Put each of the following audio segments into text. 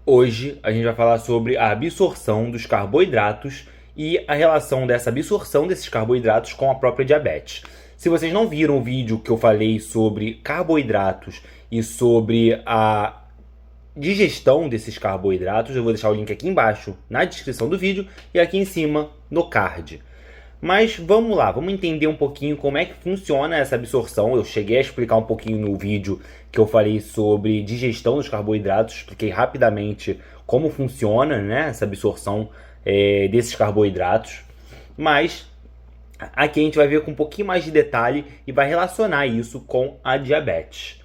Hoje a gente vai falar sobre a absorção dos carboidratos e a relação dessa absorção desses carboidratos com a própria diabetes. Se vocês não viram o vídeo que eu falei sobre carboidratos e sobre a digestão desses carboidratos, eu vou deixar o link aqui embaixo na descrição do vídeo e aqui em cima no card. Mas vamos lá, vamos entender um pouquinho como é que funciona essa absorção. Eu cheguei a explicar um pouquinho no vídeo que eu falei sobre digestão dos carboidratos, expliquei rapidamente como funciona, né, essa absorção desses carboidratos. Mas aqui a gente vai ver com um pouquinho mais de detalhe e vai relacionar isso com a diabetes.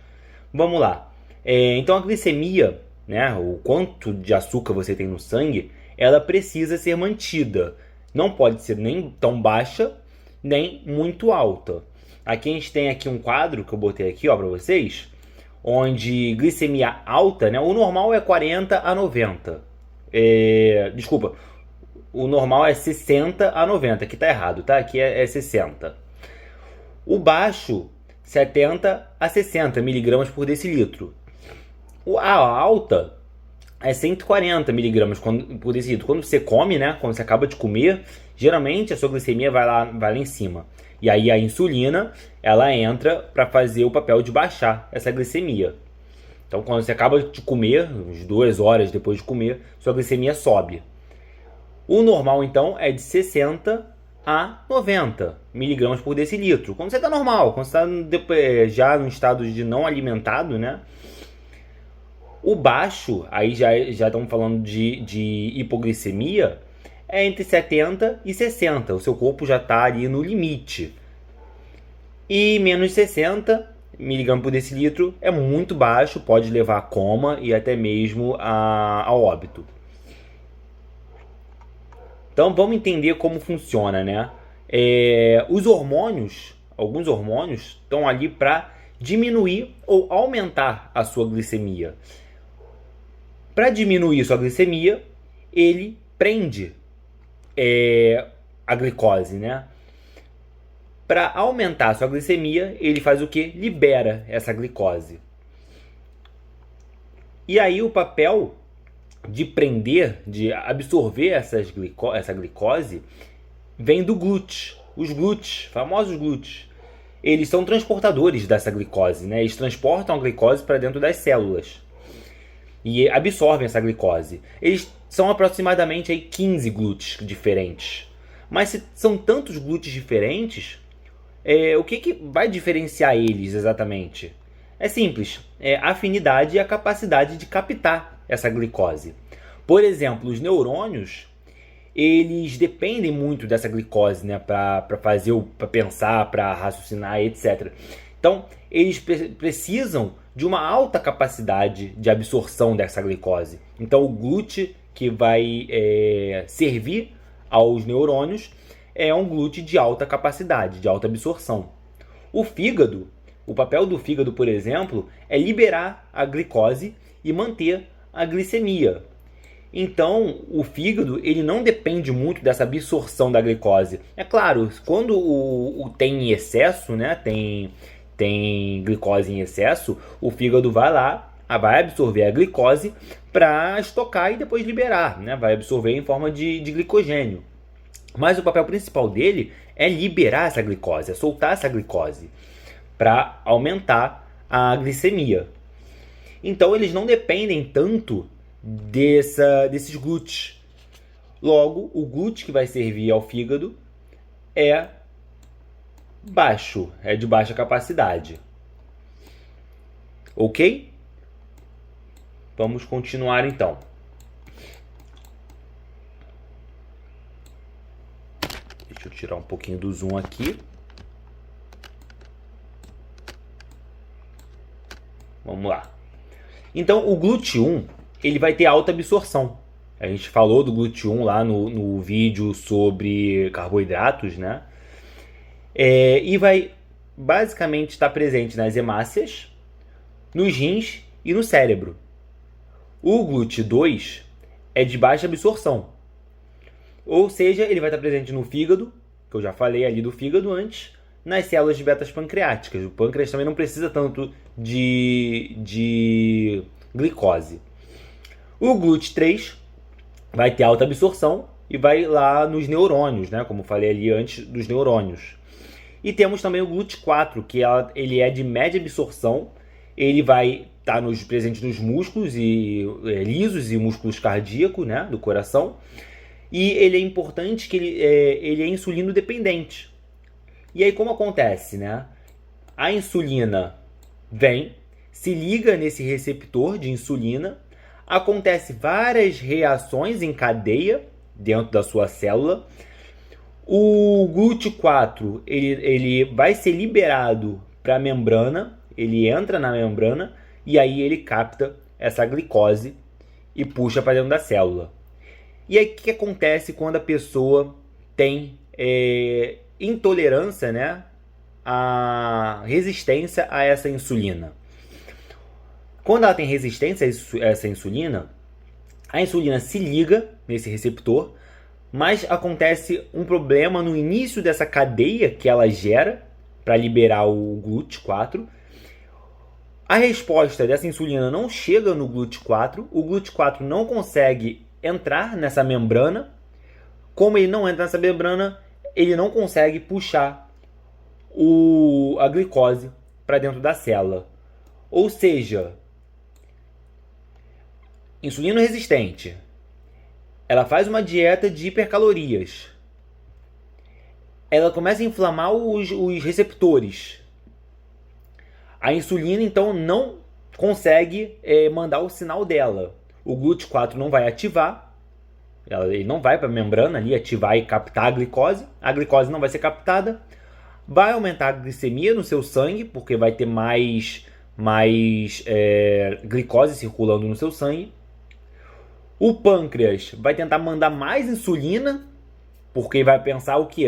Vamos lá. Então a glicemia, né, o quanto de açúcar você tem no sangue, ela precisa ser mantida. Não pode ser nem tão baixa, nem muito alta. Aqui a gente tem aqui um quadro que eu botei aqui, ó, para vocês, onde glicemia alta, né, o normal é 40 a 90. Desculpa, o normal é 60 a 90, aqui tá errado, tá? Aqui é 60. O baixo, 70 a 60 miligramas por decilitro. A alta é 140 miligramas por decilitro. Quando você come, né? Quando você acaba de comer, geralmente a sua glicemia vai lá em cima. E aí a insulina, ela entra para fazer o papel de baixar essa glicemia. Então quando você acaba de comer, uns 2 horas depois de comer, sua glicemia sobe. O normal então é de 60 a 90 miligramas por decilitro. Quando você está normal, quando você está já no estado de não alimentado, né? O baixo, aí já estamos falando de hipoglicemia, é entre 70 e 60. O seu corpo já está ali no limite. E menos de 60 miligramas por decilitro é muito baixo, pode levar a coma e até mesmo a óbito. Então vamos entender como funciona, né? Os hormônios, alguns hormônios, estão ali para diminuir ou aumentar a sua glicemia. Para diminuir sua glicemia, ele prende a glicose, né? Para aumentar a sua glicemia, ele faz o que? Libera essa glicose. E aí o papel de prender, de absorver essa glicose, vem do glúteo. Os glúteos, famosos glúteos, eles são transportadores dessa glicose, né? Eles transportam a glicose para dentro das células e absorvem essa glicose. Eles são aproximadamente aí 15 glúteos diferentes. Mas se são tantos glúteos diferentes, o que vai diferenciar eles exatamente? É simples, é a afinidade e a capacidade de captar essa glicose. Por exemplo, os neurônios, eles dependem muito dessa glicose, né, para pensar, para raciocinar, etc. Então, eles precisam de uma alta capacidade de absorção dessa glicose. Então, o glúteo que vai servir aos neurônios é um glúteo de alta capacidade, de alta absorção. O fígado, o papel do fígado, por exemplo, é liberar a glicose e manter a glicemia. Então, o fígado ele não depende muito dessa absorção da glicose. É claro, quando tem em excesso, né, tem glicose em excesso, o fígado vai lá, vai absorver a glicose para estocar e depois liberar, né? Vai absorver em forma de glicogênio. Mas o papel principal dele é liberar essa glicose, é soltar essa glicose para aumentar a glicemia. Então eles não dependem tanto desses glúteos. Logo, o glúteo que vai servir ao fígado é baixo, é de baixa capacidade. Ok? Vamos continuar então. Deixa eu tirar um pouquinho do zoom aqui. Vamos lá. Então, o GLUT1, ele vai ter alta absorção. A gente falou do GLUT1 lá no vídeo sobre carboidratos, né? E vai basicamente estar presente nas hemácias, nos rins e no cérebro. O GLUT2 é de baixa absorção. Ou seja, ele vai estar presente no fígado, que eu já falei ali do fígado antes, nas células de betas pancreáticas. O pâncreas também não precisa tanto de glicose. O GLUT3 vai ter alta absorção e vai lá nos neurônios, né? Como falei ali antes dos neurônios. E temos também o GLUT4, que ele é de média absorção. Ele vai estar presente nos músculos lisos e músculos cardíacos, né? Do coração. E ele é importante que ele é insulino dependente. E aí como acontece, né? A insulina vem, se liga nesse receptor de insulina, acontece várias reações em cadeia dentro da sua célula. O GLUT4 ele vai ser liberado para a membrana, ele entra na membrana e aí ele capta essa glicose e puxa para dentro da célula. E aí o que acontece quando a pessoa tem intolerância, né, a resistência a essa insulina? Quando ela tem resistência a essa insulina, a insulina se liga nesse receptor, mas acontece um problema no início dessa cadeia que ela gera para liberar o GLUT4. A resposta dessa insulina não chega no GLUT4, o GLUT4 não consegue entrar nessa membrana. Como ele não entra nessa membrana, ele não consegue puxar a glicose para dentro da célula. Ou seja, insulino resistente, ela faz uma dieta de hipercalorias. Ela começa a inflamar os receptores. A insulina, então, não consegue mandar o sinal dela. O GLUT4 não vai ativar. Ele não vai para a membrana ali ativar e captar a glicose. A glicose não vai ser captada. Vai aumentar a glicemia no seu sangue, porque vai ter mais glicose circulando no seu sangue. O pâncreas vai tentar mandar mais insulina, porque vai pensar o quê?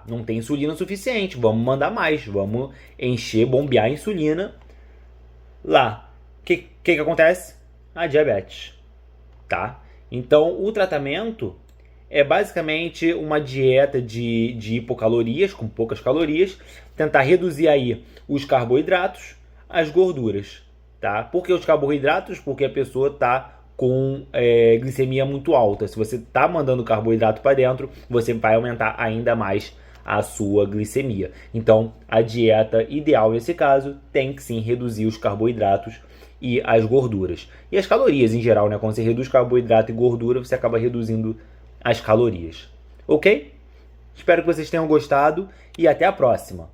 Não tem insulina suficiente, vamos mandar mais, vamos encher, bombear a insulina lá. O que acontece? A diabetes, tá? Então, o tratamento é basicamente uma dieta de hipocalorias, com poucas calorias, tentar reduzir aí os carboidratos, as gorduras, tá? Por que os carboidratos? Porque a pessoa está com glicemia muito alta. Se você está mandando carboidrato para dentro, você vai aumentar ainda mais a sua glicemia. Então, a dieta ideal nesse caso tem que sim reduzir os carboidratos e as gorduras. E as calorias em geral, né? Quando você reduz carboidrato e gordura, você acaba reduzindo as calorias. Ok? Espero que vocês tenham gostado e até a próxima.